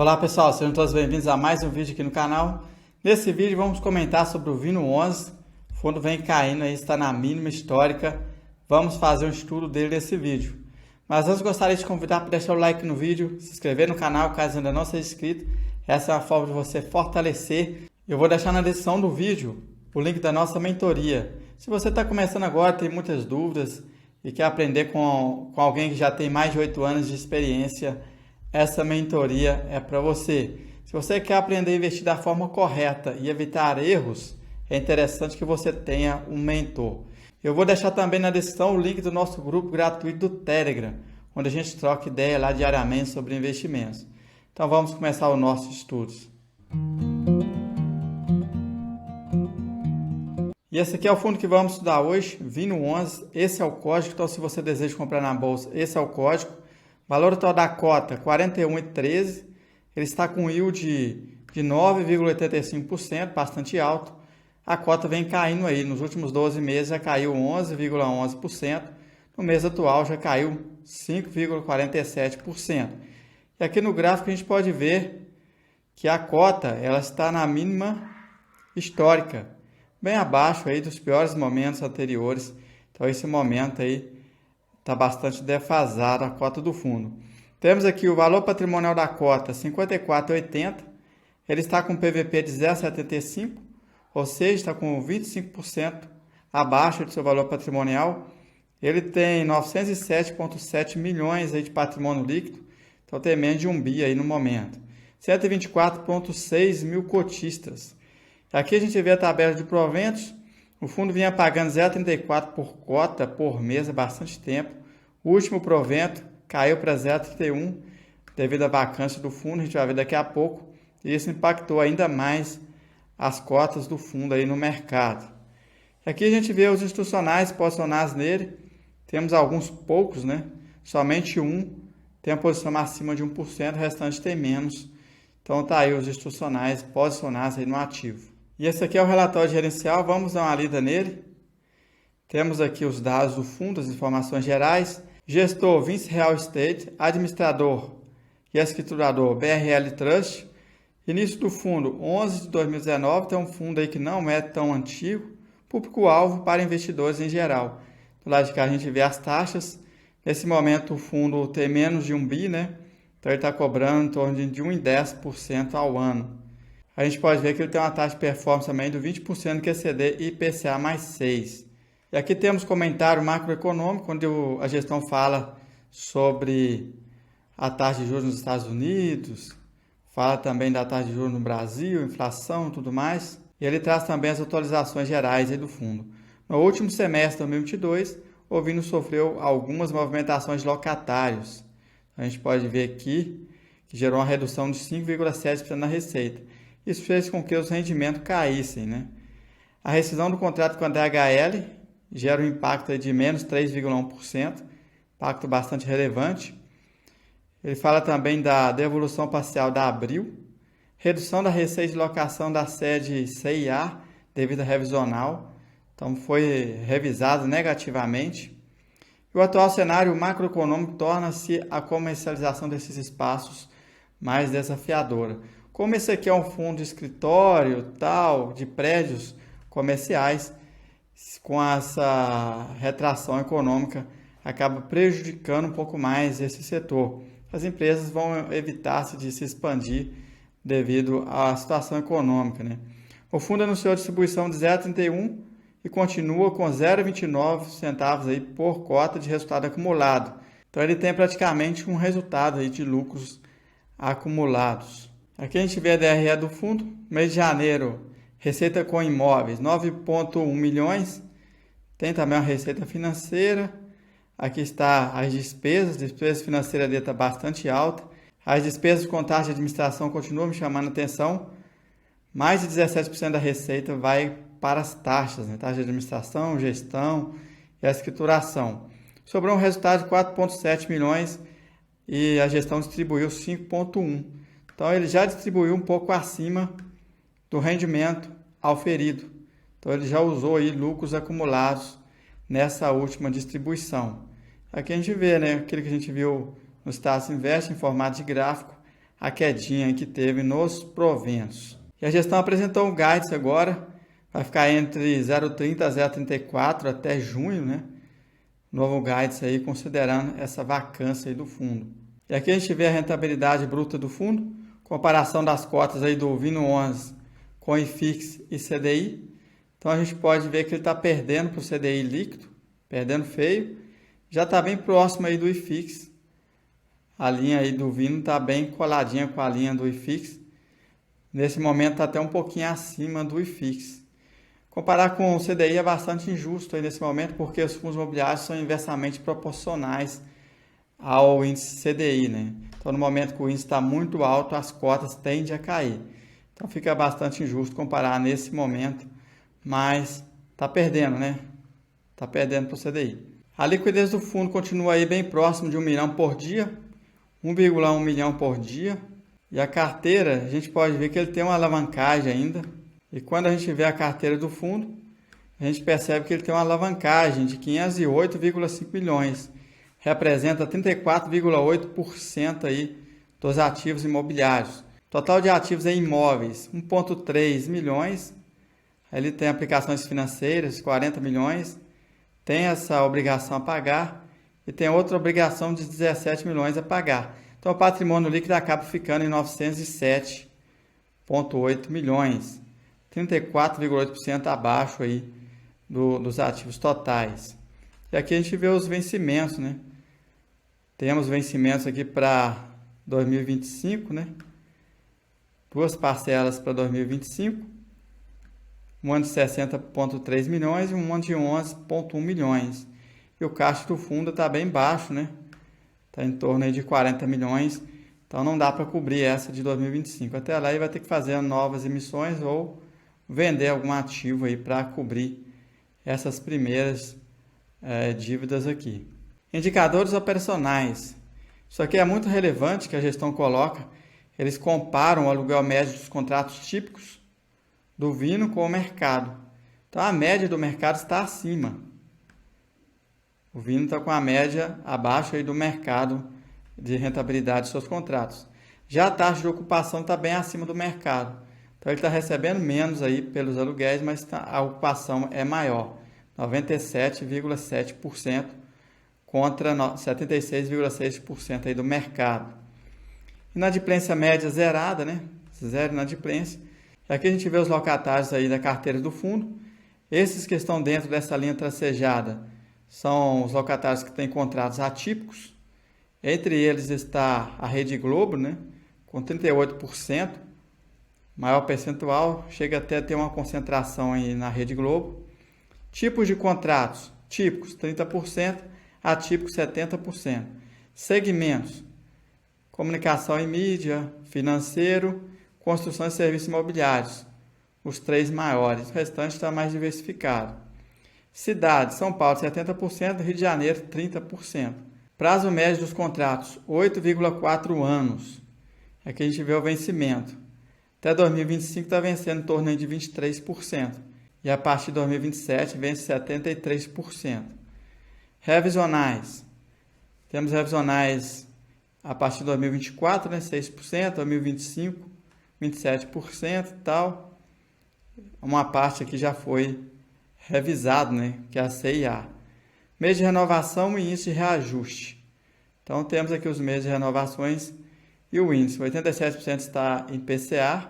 Olá pessoal, sejam todos bem-vindos a mais um vídeo aqui no canal. Nesse vídeo vamos comentar sobre o Vino 11. O fundo vem caindo aí, está na mínima histórica. Vamos fazer um estudo dele nesse vídeo. Mas antes gostaria de convidar para deixar o like no vídeo, se inscrever no canal caso ainda não seja inscrito. Essa é uma forma de você fortalecer. Eu vou deixar na descrição do vídeo o link da nossa mentoria. Se você está começando agora, tem muitas dúvidas e quer aprender com alguém que já tem mais de 8 anos de experiência, essa mentoria é para você. Se você quer aprender a investir da forma correta e evitar erros, é interessante que você tenha um mentor. Eu vou deixar também na descrição o link do nosso grupo gratuito do Telegram, onde a gente troca ideia lá diariamente sobre investimentos. Então vamos começar o nosso estudos. E esse aqui é o fundo que vamos estudar hoje, Vino 11. Esse é o código, então se você deseja comprar na bolsa, esse é o código. Valor total da cota, R$ 41,13. Ele está com yield de 9,85%, bastante alto. A cota vem caindo aí. Nos últimos 12 meses já caiu 11,11%. No mês atual já caiu 5,47%. E aqui no gráfico a gente pode ver que a cota ela está na mínima histórica, bem abaixo aí dos piores momentos anteriores. Então esse momento aí está bastante defasada a cota do fundo. Temos aqui o valor patrimonial da cota, R$ 54,80. Ele está com PVP de 0,75, ou seja, está com 25% abaixo do seu valor patrimonial. Ele tem 907,7 milhões aí de patrimônio líquido, então tem menos de 1 bi aí no momento. 124,6 mil cotistas. Aqui a gente vê a tabela de proventos. O fundo vinha pagando 0,34 por cota por mês há bastante tempo. O último provento caiu para 0,31 devido à vacância do fundo, a gente vai ver daqui a pouco. E isso impactou ainda mais as cotas do fundo aí no mercado. Aqui a gente vê os institucionais posicionados nele. Temos alguns poucos, né? Somente um tem a posição acima de 1%, o restante tem menos. Então tá aí os institucionais posicionados aí no ativo. E esse aqui é o relatório gerencial, vamos dar uma lida nele. Temos aqui os dados do fundo, as informações gerais. Gestor Vinci Real Estate, administrador e escriturador BRL Trust. Início do fundo 11 de 2019, tem um fundo aí que não é tão antigo. Público-alvo para investidores em geral. Do lado de cá a gente vê as taxas. Nesse momento o fundo tem menos de 1 bi, né? Então ele está cobrando em torno de 1,10% ao ano. A gente pode ver que ele tem uma taxa de performance também do 20% do QCD e IPCA mais 6. E aqui temos comentário macroeconômico, onde a gestão fala sobre a taxa de juros nos Estados Unidos, fala também da taxa de juros no Brasil, inflação e tudo mais. E ele traz também as atualizações gerais aí do fundo. No último semestre de 2022, o Vino sofreu algumas movimentações de locatários. A gente pode ver aqui que gerou uma redução de 5,7% na receita. Isso fez com que os rendimentos caíssem, né? A rescisão do contrato com a DHL gera um impacto de menos 3,1%, impacto bastante relevante. Ele fala também da devolução parcial da Abril, redução da receita de locação da sede CIA devido à revisional, então foi revisado negativamente. E o atual cenário macroeconômico torna-se a comercialização desses espaços mais desafiadora. Como esse aqui é um fundo de escritório, tal, de prédios comerciais, com essa retração econômica, acaba prejudicando um pouco mais esse setor. As empresas vão evitar de se expandir devido à situação econômica, né? O fundo anunciou a distribuição de 0,31 e continua com 0,29 centavos aí por cota de resultado acumulado. Então ele tem praticamente um resultado aí de lucros acumulados. Aqui a gente vê a DRE do fundo, mês de janeiro, receita com imóveis, 9,1 milhões. Tem também a receita financeira. Aqui está as despesas, a despesa financeira dele está bastante alta. As despesas com taxa de administração continuam me chamando a atenção. Mais de 17% da receita vai para as taxas, né? Taxa de administração, gestão e a escrituração. Sobrou um resultado de 4,7 milhões e a gestão distribuiu 5,1. Então ele já distribuiu um pouco acima do rendimento auferido. Então ele já usou aí lucros acumulados nessa última distribuição. Aqui a gente vê, né, aquilo que a gente viu no Status Invest em formato de gráfico, a quedinha que teve nos proventos. E a gestão apresentou um guidance agora, vai ficar entre 0,30 a 0,34 até junho, né? Novo guidance aí, considerando essa vacância aí do fundo. E aqui a gente vê a rentabilidade bruta do fundo, comparação das cotas aí do Vino 11 com IFIX e CDI. Então a gente pode ver que ele está perdendo para o CDI líquido, perdendo feio. Já está bem próximo aí do IFIX. A linha aí do Vino está bem coladinha com a linha do IFIX. Nesse momento está até um pouquinho acima do IFIX. Comparar com o CDI é bastante injusto aí nesse momento, porque os fundos imobiliários são inversamente proporcionais ao índice CDI, né? Então, no momento que o índice está muito alto, as cotas tendem a cair. Então, fica bastante injusto comparar nesse momento, mas está perdendo, né? Está perdendo para o CDI. A liquidez do fundo continua aí bem próximo de 1 milhão por dia, 1,1 milhão por dia. E a carteira, a gente pode ver que ele tem uma alavancagem ainda. E quando a gente vê a carteira do fundo, a gente percebe que ele tem uma alavancagem de 508,5 milhões. Representa 34,8% aí dos ativos imobiliários. Total de ativos em imóveis, 1,3 milhões. Ele tem aplicações financeiras, 40 milhões. Tem essa obrigação a pagar e tem outra obrigação de 17 milhões a pagar. Então, o patrimônio líquido acaba ficando em 907,8 milhões, 34,8% abaixo aí dos ativos totais. E aqui a gente vê os vencimentos, né? Temos vencimentos aqui para 2025, né? Duas parcelas para 2025. Um ano de 60,3 milhões e um ano de 11,1 milhões. E o caixa do fundo está bem baixo, né? Está em torno aí de 40 milhões. Então não dá para cobrir essa de 2025. Até lá ele vai ter que fazer novas emissões ou vender algum ativo aí para cobrir essas primeiras dívidas aqui. Indicadores operacionais. Isso aqui é muito relevante que a gestão coloca. Eles comparam o aluguel médio dos contratos típicos do Vino com o mercado. Então a média do mercado está acima. O Vino está com a média abaixo aí do mercado de rentabilidade dos seus contratos. Já a taxa de ocupação está bem acima do mercado. Então ele está recebendo menos aí pelos aluguéis, mas a ocupação é maior. 97,7% contra 76,6% aí do mercado. Inadimplência média zerada, né? Zero inadimplência. Aqui a gente vê os locatários aí da carteira do fundo. Esses que estão dentro dessa linha tracejada são os locatários que têm contratos atípicos. Entre eles está a Rede Globo, né? Com 38%. Maior percentual, chega até a ter uma concentração aí na Rede Globo. Tipos de contratos, típicos 30%, atípicos 70%. Segmentos, comunicação e mídia, financeiro, construção e serviços imobiliários, os três maiores, o restante está mais diversificado. Cidades, São Paulo 70%, Rio de Janeiro 30%. Prazo médio dos contratos, 8,4 anos. Aqui a gente vê o vencimento. Até 2025 está vencendo em torno de 23%. E a partir de 2027 vence 73%. Revisionais. Temos revisionais a partir de 2024, né, 6%, 2025, 27% e tal. Uma parte aqui já foi revisado, né, que é a CIA. Mês de renovação e índice de reajuste. Então temos aqui os meses de renovações e o índice. 87% está em PCA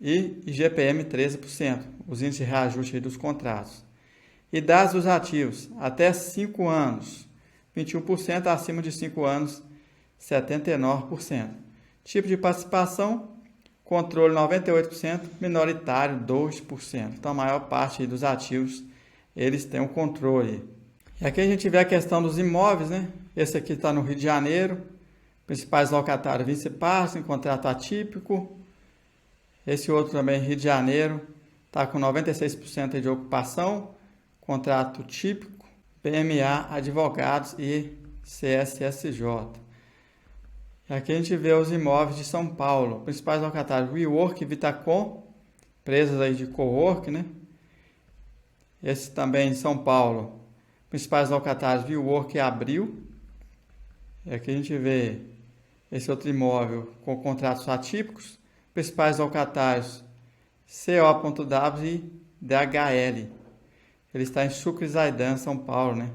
e IGPM 13%, os índices de reajuste aí dos contratos. Idades dos ativos, até 5 anos, 21%, acima de 5 anos, 79%. Tipo de participação, controle 98%, minoritário 2%. Então a maior parte dos ativos, eles têm o controle. E aqui a gente vê a questão dos imóveis, né? Esse aqui está no Rio de Janeiro, principais locatários, Vice-Parsim, contrato atípico. Esse outro também, Rio de Janeiro, está com 96% de ocupação, contrato típico, PMA, advogados e CSSJ. Aqui a gente vê os imóveis de São Paulo, principais locatários, WeWork e Vitacom, empresas aí de cowork, né? Esse também em São Paulo, principais locatários, WeWork e Abril. E aqui a gente vê esse outro imóvel com contratos atípicos. Principais locatários CO.W e DHL. Ele está em Sucre Zaidan, São Paulo, né?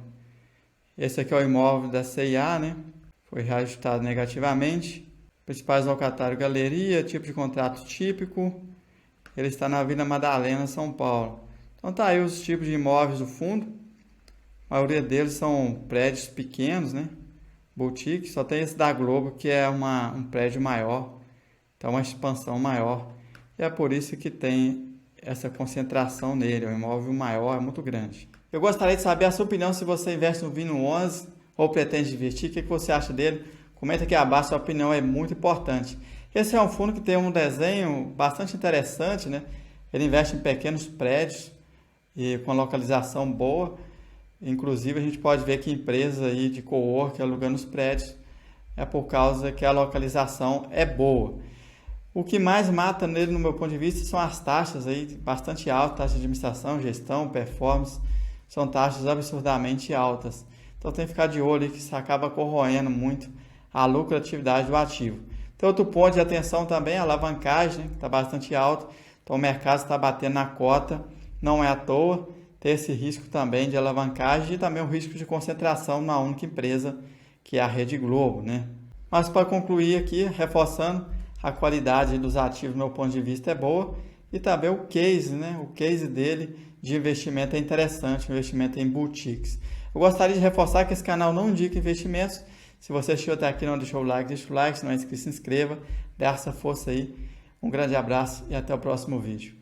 Esse aqui é o imóvel da CIA, né? Foi reajustado negativamente. Principais locatários, galeria, tipo de contrato típico. Ele está na Vila Madalena, São Paulo. Então tá aí os tipos de imóveis do fundo. A maioria deles são prédios pequenos, né? Boutique. Só tem esse da Globo, que é um prédio maior. Então uma expansão maior. E é por isso que tem essa concentração nele. O imóvel maior é muito grande. Eu gostaria de saber a sua opinião se você investe no Vino 11 ou pretende investir. O que você acha dele? Comenta aqui abaixo, sua opinião é muito importante. Esse é um fundo que tem um desenho bastante interessante, né? Ele investe em pequenos prédios e com localização boa. Inclusive a gente pode ver que empresas aí de coworking alugando os prédios é por causa que a localização é boa. O que mais mata nele, no meu ponto de vista, são as taxas aí bastante altas, taxa de administração, gestão, performance, são taxas absurdamente altas. Então tem que ficar de olho aí que isso acaba corroendo muito a lucratividade do ativo. Tem outro ponto de atenção também, a alavancagem, que está bastante alta. Então o mercado está batendo na cota, não é à toa. Tem esse risco também de alavancagem e também o risco de concentração na única empresa, que é a Rede Globo, né? Mas para concluir aqui, reforçando, a qualidade dos ativos, do meu ponto de vista, é boa. E também o case, né? O case dele de investimento é interessante, investimento em boutiques. Eu gostaria de reforçar que esse canal não indica investimentos. Se você assistiu até aqui e não deixou o like, deixa o like. Se não é inscrito, se inscreva. Dê essa força aí. Um grande abraço e até o próximo vídeo.